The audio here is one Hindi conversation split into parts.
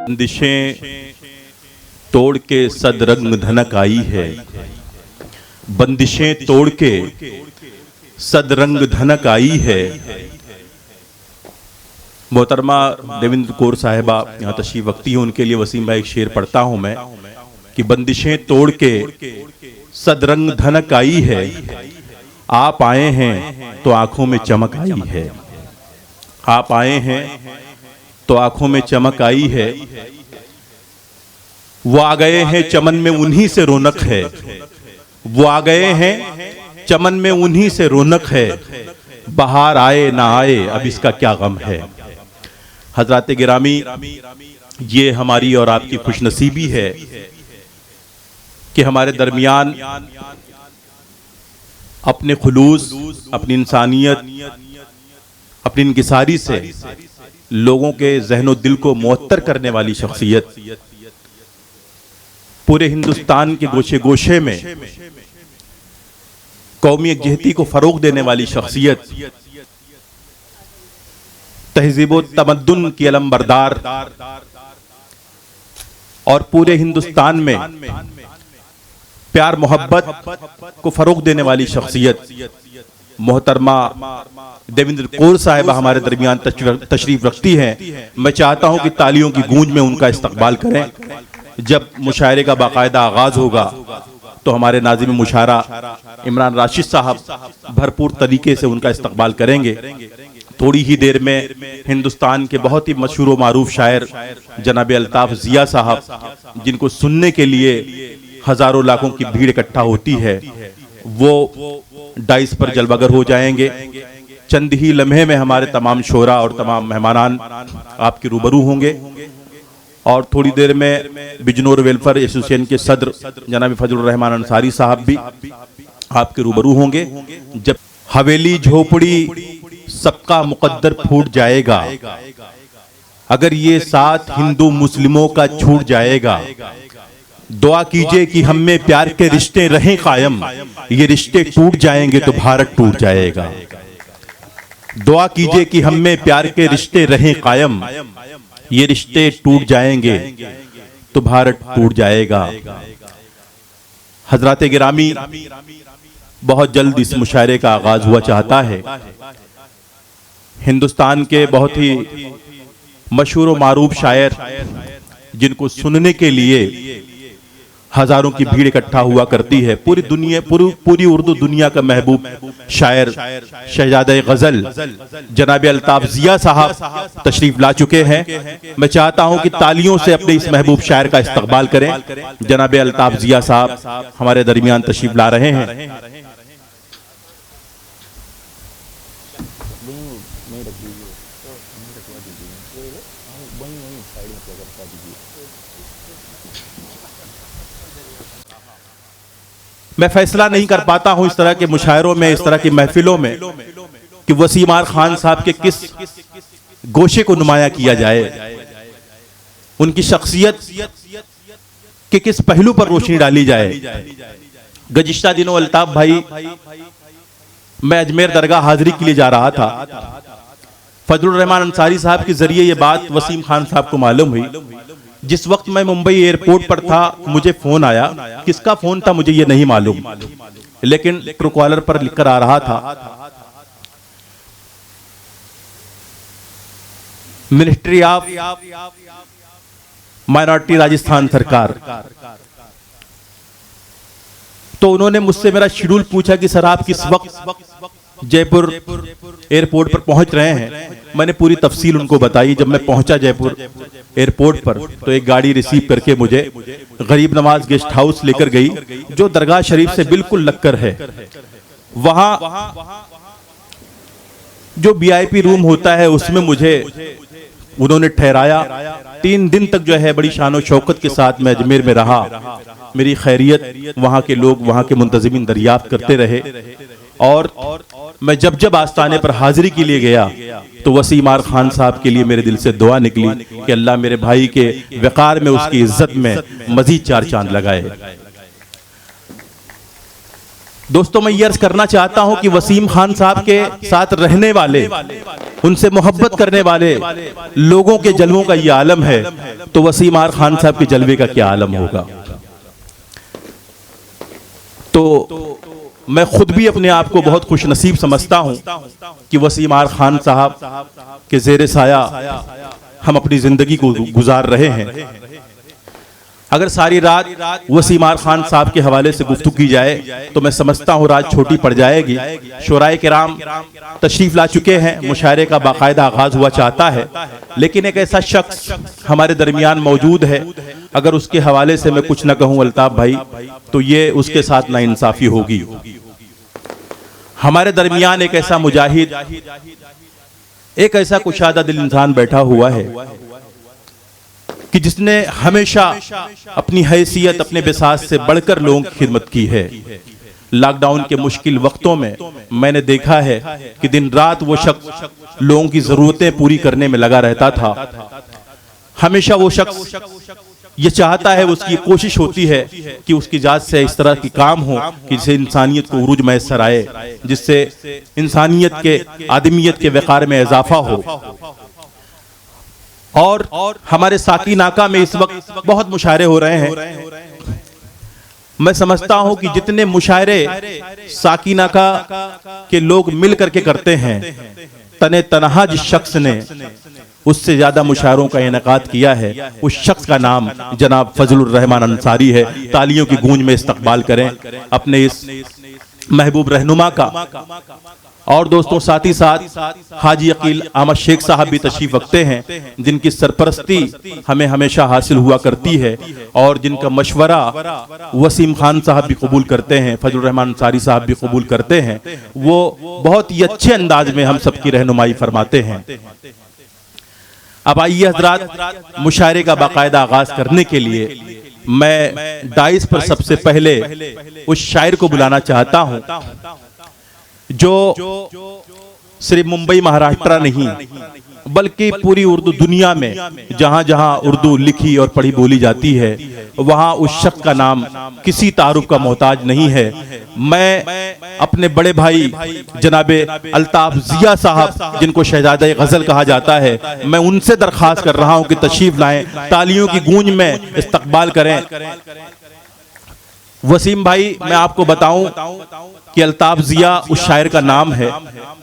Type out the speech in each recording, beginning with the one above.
बंदिशें तोड़ के सदरंग धनक आई है, बंदिशें तोड़ के सदरंग धनक आई है। मोहतरमा देवेंद्र कौर साहिबा यहाँ तशरीफ रखती हैं, उनके लिए वसीम भाई एक शेर पढ़ता हूँ मैं कि बंदिशें तोड़ के सदरंग धनक आई है, आप आए हैं तो आंखों में चमक आई है। आप आए हैं तो आंखों में चमक आई है, वो आ गए हैं चमन में उन्हीं से रौनक है। वो आ गए हैं चमन में उन्हीं से रौनक है, बहार आए ना आए अब इसका क्या गम है। हजरात गिरामी, ये हमारी और आपकी खुशनसीबी है कि हमारे दरमियान अपने खुलूस, अपनी इंसानियत, अपनी इंकिसारी से लोगों के ज़हनो दिल को मुअत्तर करने वाली शख्सियत, पूरे हिंदुस्तान के गोशे गोशे में कौमी यकजहती को फरोग देने वाली शख्सियत, तहजीब व तमद्दुन की अलमबरदार और पूरे हिंदुस्तान में प्यार मोहब्बत को फरोग देने वाली शख्सियत मोहतरमा देवेंद्र कौर साहिबा हमारे दरमियान तशरीफ रखती हैं। मैं चाहता हूं कि तालियों की गूंज में उनका इस्तकबाल करें। जब मुशायरे का बाकायदा आगाज होगा तो हमारे नाज़िम मुशायरा इमरान राशिद साहब भरपूर तरीके से उनका इस्तकबाल करेंगे। थोड़ी ही देर में हिंदुस्तान के बहुत ही मशहूर व मारूफ शायर जनाब अल्ताफ जिया साहब, जिनको सुनने के लिए हजारों लाखों की भीड़ इकट्ठा होती है, वो डाइस पर जलवागर हो जाएंगे। चंद ही लम्हे में हमारे तमाम शोरा और तमाम मेहमानान आपके रूबरू होंगे और थोड़ी देर में बिजनौर वेलफेयर एसोसिएशन के सदर जनाब फजलुर रहमान अंसारी साहब भी आपके रूबरू होंगे। जब हवेली झोपड़ी सबका मुकद्दर फूट जाएगा, अगर ये साथ हिंदू मुस्लिमों का छूट जाएगा, दुआ कीजिए कि हम में प्यार के रिश्ते रहें कायम, ये रिश्ते टूट जाएंगे तो भारत टूट जाएगा। दुआ कीजिए कि हम में प्यार के रिश्ते रहें कायम, ये रिश्ते टूट जाएंगे तो भारत टूट जाएगा। हजरात गिरामी, बहुत जल्द इस मुशायरे का आगाज हुआ चाहता है। हिंदुस्तान के बहुत ही मशहूर व मारूफ शायर, जिनको सुनने के लिए हजारों की भीड़ इकट्ठा हुआ करती है, पूरी दुनिया पूरी उर्दू दुनिया का महबूब शायर शहजादे गजल जनाब अल्ताफ जिया साहब तशरीफ ला चुके हैं। मैं चाहता हूं कि तालियों से अपने इस महबूब शायर का इस्तकबाल करें। जनाब अल्ताफ जिया साहब हमारे दरमियान तशरीफ ला रहे हैं। मैं फैसला नहीं कर पाता हूं इस तरह के मुशायरों में, इस तरह की महफिलों में, कि वसीम खान साहब के किस गोशे को नुमाया किया जाए, उनकी शख्सियत के किस पहलू पर रोशनी डाली जाए। गुज़िश्ता दिनों अल्ताफ भाई, मैं अजमेर दरगाह हाजिरी के लिए जा रहा था। फजलुर रहमान अंसारी साहब के जरिए ये बात वसीम खान साहब को मालूम हुई। जिस वक्त मैं मुंबई एयरपोर्ट पर था, मुझे फोन आया। किसका फोन था मुझे ये नहीं मालूम, लेकिन ट्रूकॉलर पर लिखकर आ रहा था, मिनिस्ट्री ऑफ माइनॉरिटी राजस्थान सरकार। तो उन्होंने मुझसे मेरा शेड्यूल पूछा कि सर आप किस वक्त जयपुर एयरपोर्ट पर पहुंच रहे हैं। मैंने पूरी तफसील उनको बताई। जब मैं पहुंचा जयपुर एयरपोर्ट पर तो एक गाड़ी रिसीव करके मुझे गरीब नवाज गेस्ट हाउस लेकर गई, जो दरगाह शरीफ से बिल्कुल लगकर है। वहां जो वीआईपी रूम होता है उसमें मुझे उन्होंने ठहराया। 3 दिन तक जो है बड़ी शान शौकत के साथ मैं अजमेर में रहा। मेरी खैरियत वहां के लोग, वहां के मुंतजिमीन दरियाफ्त करते रहे और मैं जब आस्ताने पर हाजिरी के लिए गया तो वसीम खान साहब के लिए मेरे दिल से दुआ निकली कि अल्लाह मेरे भाई के वक़ार में, उसकी इज्जत में मजीद 4 चांद लगाए। दोस्तों, मैं ये अर्ज करना चाहता हूं कि वसीम खान साहब के साथ रहने वाले, उनसे मोहब्बत करने वाले लोगों के जलवों का ये आलम है, तो वसीम आर खान साहब के जलवे का क्या आलम होगा। तो मैं खुद भी अपने आप को बहुत खुश नसीब समझता हूं कि वसीम आर खान साहब के ज़ेरे साया हम अपनी जिंदगी को गुजार रहे हैं। अगर सारी रात वसीम आर खान साहब के हवाले से गुफ्तगू की जाए तो मैं समझता हूँ रात छोटी पड़ जाएगी। शोराए किराम तशरीफ ला चुके हैं, मुशायरे का बाकायदा आगाज हुआ चाहता है, लेकिन एक ऐसा शख्स हमारे दरमियान मौजूद है, अगर उसके हवाले से मैं कुछ न कहूँ अल्ताफ भाई, तो ये उसके साथ नाइंसाफी होगी। हमारे दरमियान एक ऐसा मुजाहिद, एक ऐसा कुशादा दिल इंसान बैठा हुआ है कि जिसने हमेशा अपनी हैसियत, अपने बिसात से बढ़कर लोगों की खिदमत की है। लॉकडाउन के मुश्किल वक्तों में मैंने देखा है कि दिन रात वो शख्स लोगों की जरूरतें पूरी करने में लगा रहता था। हमेशा वो शख्स ये चाहता है, उसकी कोशिश होती है कि उसकी जात से इस तरह की काम हो कि जिससे इंसानियत को उरूज मैसर आए, जिससे इंसानियत के, आदमियत के वक़ार में इजाफा हो। और हमारे साकी नाका में इस वक्त बहुत मुशायरे हो रहे हैं। मैं समझता हूं कि जितने मुशायरे साकी नाका के लोग मिल करके करते हैं, तने तनहा जिस शख्स ने उससे ज्यादा मुशायरों का इनेकाद किया है, उस शख्स का नाम जनाब फजलुर रहमान अंसारी है। तालियों की गूंज में इस्तकबाल करें अपने इस महबूब रहनुमा का। और दोस्तों, साथ ही साथ हाजी अकील अहमद शेख साहब भी तशरीफ रखते हैं, जिनकी सरपरस्ती हमें हमेशा हासिल हुआ करती है और जिनका मशवरा वसीम खान साहब भी कबूल करते हैं, फजलुर रहमान अंसारी साहब भी कबूल करते हैं। वो बहुत ही अच्छे अंदाज में हम सबकी रहनुमाई फरमाते हैं। अब आइए हजरात, मुशायरे का बाकायदा आगाज करने के लिए मैं डाइस पर सबसे पहले उस शायर को बुलाना चाहता हूं जो सिर्फ मुंबई महाराष्ट्र नहीं बल्कि पूरी उर्दू दुनिया में जहां जहां उर्दू लिखी और पढ़ी बोली जाती है, वहां उस शख्स का नाम किसी तारुफ का मोहताज नहीं है। मैं अपने बड़े भाई जनाबे अल्ताफ जिया साहब, जिनको शहजादे गजल कहा जाता है, मैं उनसे दरख्वास्त कर रहा हूं कि तशरीफ लाएं, तालियों की गूंज में इस्तकबाल करें। वसीम भाई, मैं आपको बताऊं कि अल्ताफ जिया उस शायर का नाम है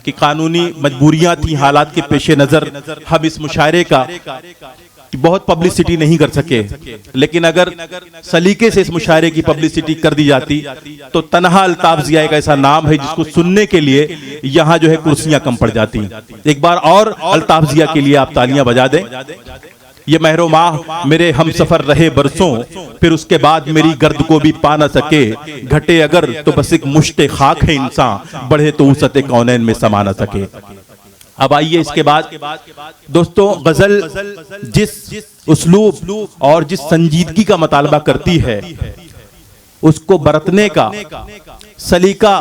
कि कानूनी मजबूरियां थी, हालात के पेश नजर हम इस मुशायरे का बहुत पब्लिसिटी नहीं कर सके, लेकिन अगर सलीके से इस मुशायरे की पब्लिसिटी कर दी जाती तो तनहा अल्ताफ जिया एक ऐसा नाम है जिसको सुनने के लिए यहाँ जो है कुर्सियां कम पड़ जाती। एक बार और अल्ताफ जिया के लिए आप तालियां बजा दें। ये महरो माह मेरे हम सफर रहे बरसों, फिर उसके बाद मेरी गर्द को भी पा न सके, घटे अगर तो बस एक मुश्ते खाक है इंसान, बढ़े तो उसते कौनैन में समा न सके। अब आइए इसके बाद दोस्तों, गजल जिस उस्लूब और जिस संजीदगी का मुतालबा करती है, उसको बरतने का सलीका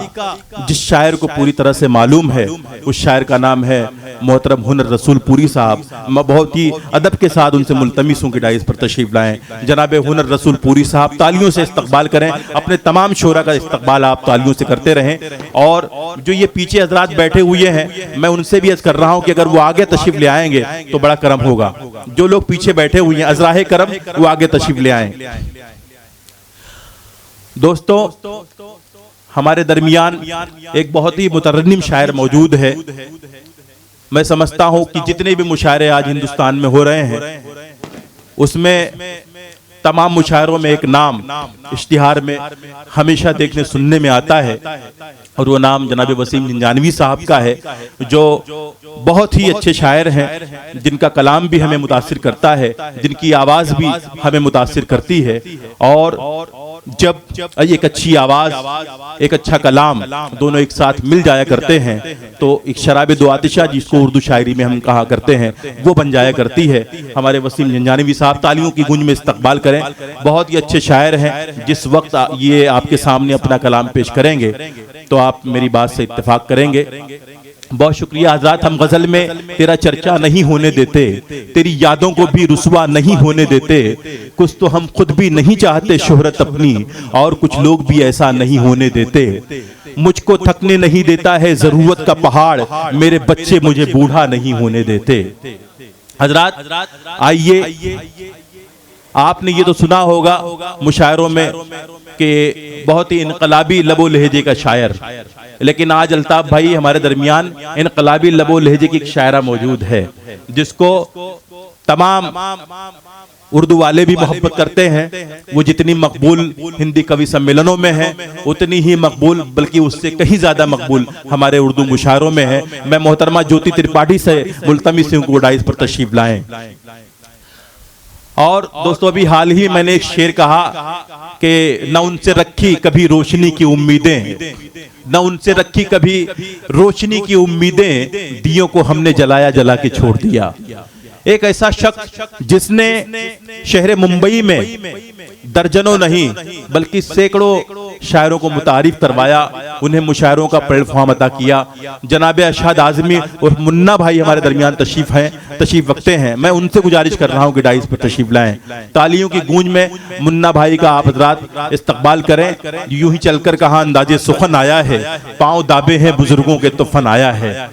जिस शायर को पूरी तरह से मालूम है, उस शायर का नाम है मोहतरम हुनर रसूल पूरी साहब। मैं बहुत ही अदब के साथ उनसे मुल्तमिस हूं कि डाइस पर तशरीफ लाएं। जनाबे हुनर रसूल पूरी साहब, तालियों से इस्तकबाल करें। अपने तमाम शोरा का इस्तकबाल आप तालियों से करते रहें। और जो ये पीछे हजरात बैठे हुए हैं, मैं उनसे भी अर्ज कर रहा हूं कि अगर वो आगे तशरीफ ले आएंगे तो बड़ा करम होगा। जो लोग पीछे बैठे हुए हैं, अजराहे करम, वो आगे तशरीफ ले आए। दोस्तों, हमारे दरमियान एक बहुत ही मुतरन्निम शायर मौजूद है। मैं समझता हूं कि जितने भी मुशायरे आज हिंदुस्तान में हो रहे हैं, उसमें तमाम मुशायरों में एक नाम इश्तिहार में हमेशा देखने सुनने में आता है, और वो नाम जनाब वसीम जिंजानवी साहब का है, जो बहुत ही अच्छे शायर हैं, जिनका कलाम भी हमें मुतासिर करता है, जिनकी आवाज़ भी हमें मुतासिर करती है। और जब एक अच्छी आवाज़, एक अच्छा कलाम दोनों एक साथ मिल जाया करते हैं तो एक शराब दो आतिशा, जिसको उर्दू शायरी में हम कहा करते हैं, वो बन जाया करती है। हमारे वसीम जिंजानवी साहब, तालियों की गूंज में इस्तकबाल करें। बहुत ही अच्छे शायर हैं। जिस वक्त ये आपके सामने अपना कलाम पेश करेंगे तो आप मेरी बात से इत्तेफाक करेंगे बहुत शुक्रिया हजरात, हम गजल में तेरा चर्चा नहीं होने देते, तेरी यादों को भी रुसवा नहीं होने देते, कुछ तो हम खुद भी नहीं चाहते शोहरत अपनी, और कुछ लोग भी ऐसा नहीं होने देते। मुझको थकने नहीं देता है जरूरत का पहाड़, मेरे बच्चे मुझे बूढ़ा नहीं होने देते। हजरात आइए, आपने ये तो सुना होगा मुशायरों में कि बहुत ही इनकलाबी लबो लहजे का शायर, लेकिन आज अल्ताफ भाई हमारे दरमियान इनकलाबी लबो लहजे की एक शायरा मौजूद है जिसको तमाम उर्दू वाले भी मोहब्बत करते हैं। वो जितनी मकबूल हिंदी कवि सम्मेलनों में है उतनी ही मकबूल, बल्कि उससे कहीं ज्यादा मकबूल हमारे उर्दू मुशायरों में है। मैं मोहतरमा ज्योति त्रिपाठी से मुल्तमिस हूं कि डाइस पर तशरीफ लाएं। और दोस्तों अभी हाल ही मैंने एक शेर कहा कि न उनसे रखी कभी रोशनी की उम्मीदें, न उनसे रखी कभी रोशनी की उम्मीदें, दियों को हमने जलाया जला के छोड़ दिया। एक ऐसा शख्स जिसने शहर मुंबई में दर्जनों नहीं बल्कि सैकड़ों शायरों को मुतारिफ करवाया, उन्हें मुशायरों का प्लेटफॉर्म अता किया। जनाब अशहद आजमी और मुन्ना भाई हमारे दरमियान तशरीफ रखते हैं। मैं उनसे गुजारिश कर रहा हूं कि डाइस पर तशरीफ लाएं। तालियों की गूंज में मुन्ना भाई का आप हजरात इस्तकबाल करें। यूं ही चलकर कहां अंदाजे सुखन आया है, पांव दाबे हैं बुजुर्गों के तो फन आया है।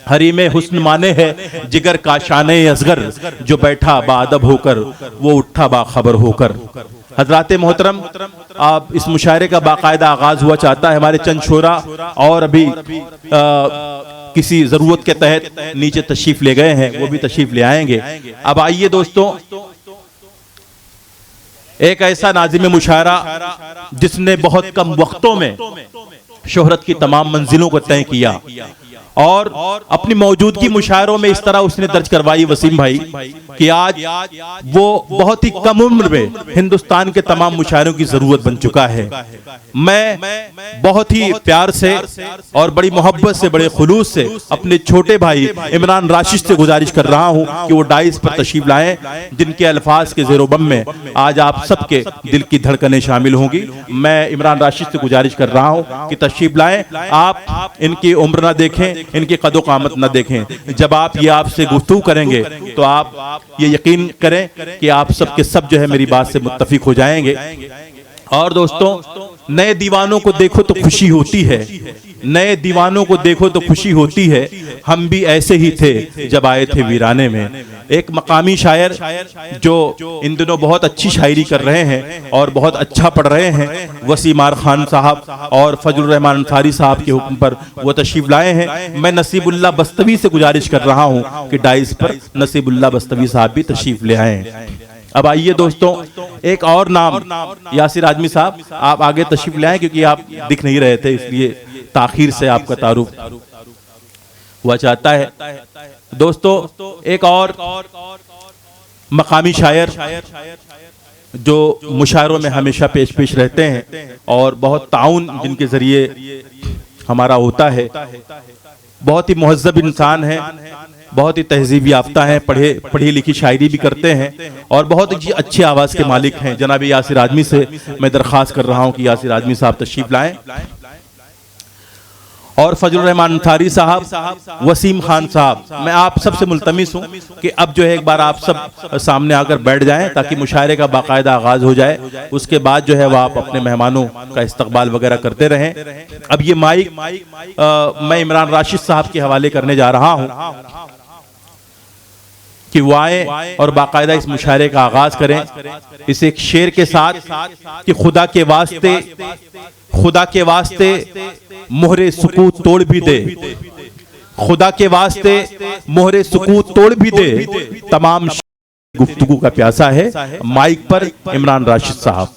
हरी में हुस्न माने है जिगर का शाने असगर, जो बैठा बाअदब होकर वो उठा बाखबर होकर। हजराते मोहतरम, आप इस मुशायरे का बाकायदा आगाज हुआ चाहता है। हमारे चंद शोरा और अभी किसी जरूरत के तहत नीचे तशरीफ ले गए हैं, वो भी तशरीफ ले आएंगे। अब आइए दोस्तों, एक ऐसा नाज़िम मुशायरा जिसने बहुत कम वक्तों में शोहरत की तमाम मंजिलों को तय किया और अपनी मौजूदगी मुशायरों में इस तरह उसने दर्ज करवाई वसीम भाई कि आज वो बहुत ही कम उम्र में हिंदुस्तान के तमाम मुशायरों की जरूरत बन चुका है। मैं बहुत ही प्यार से और बड़ी मोहब्बत से, बड़े खुलूस से अपने छोटे भाई इमरान राशिद से गुजारिश कर रहा हूं कि वो डाइस पर तशरीफ लाएं, जिनके अल्फाज के ज़ेरो-बम में आज आप सबके दिल की धड़कनें शामिल होंगी। मैं इमरान राशिद से गुजारिश कर रहा हूं कि तशरीफ लाएं। आप इनकी उम्र ना देखें, इनकी कदो कामत न देखें। जब आप ये आपसे गुफ्तगू करेंगे तो आप ये यकीन करें कि आप सब के सब जो है मेरी बात से मुत्तफिक हो जाएंगे। और दोस्तों, नए दीवानों को देखो तो खुशी होती है, नए दीवानों को देखो तो खुशी होती है, हम भी ऐसे ही थे जब आए थे वीराने में। एक मकामी शायर जो इन दिनों बहुत अच्छी शायरी कर रहे हैं और बहुत अच्छा पढ़ रहे हैं, वसीम आर खान साहब और फजलुर रहमान अंसारी साहब के हुक्म पर वो तशरीफ लाए हैं। मैं नसीबुल्लाह बस्तवी से गुजारिश कर रहा हूं कि डाइस पर नसीबुल्लाह बस्तवी साहब भी तशरीफ ले आएं। अब आइए दोस्तों, एक और नाम यासिर आजमी साहब, आप आगे तशरीफ ले आए क्योंकि आप दिख नहीं रहे थे, इसलिए ताखीर से आपका तारुफ हुआ चाहता है। दोस्तों, एक और मकामी शायर जो मुशायरों में हमेशा पेश रहते हैं और बहुत ताउन जिनके जरिए हमारा होता है, बहुत ही मुहज्जब इंसान है, बहुत ही तहजीब याफ्ता हैं, पढ़ी लिखी शायरी भी करते हैं और बहुत ही अच्छी आवाज़ के मालिक हैं। जनाब यासिर आजमी से मैं दरख्वास्त कर रहा हूं कि यासिर आजमी साहब तशरीफ लाएं। और फजलुर रहमान अंसारी साहब, वसीम खान साहब, मैं आप सबसे मुल्तमिस हूं कि अब जो है एक बार आप सब सामने आकर बैठ जाएं ताकि मुशायरे का बाकायदा आगाज हो जाए। उसके बाद जो है वह आप अपने मेहमानों का इस्तकबाल वगैरह करते रहें। अब ये माइक मैं इमरान राशिद साहब के हवाले करने जा रहा हूं कि वो आए और बाकायदा इस मुशायरे का आगाज करें इस एक शेर के साथ कि खुदा के वास्ते मोहरे सुकूत तोड़ भी दे, खुदा के वास्ते मोहरे सुकूत तोड़ भी दे, तमाम गुफ्तगू का प्यासा है। माइक पर इमरान राशिद साहब।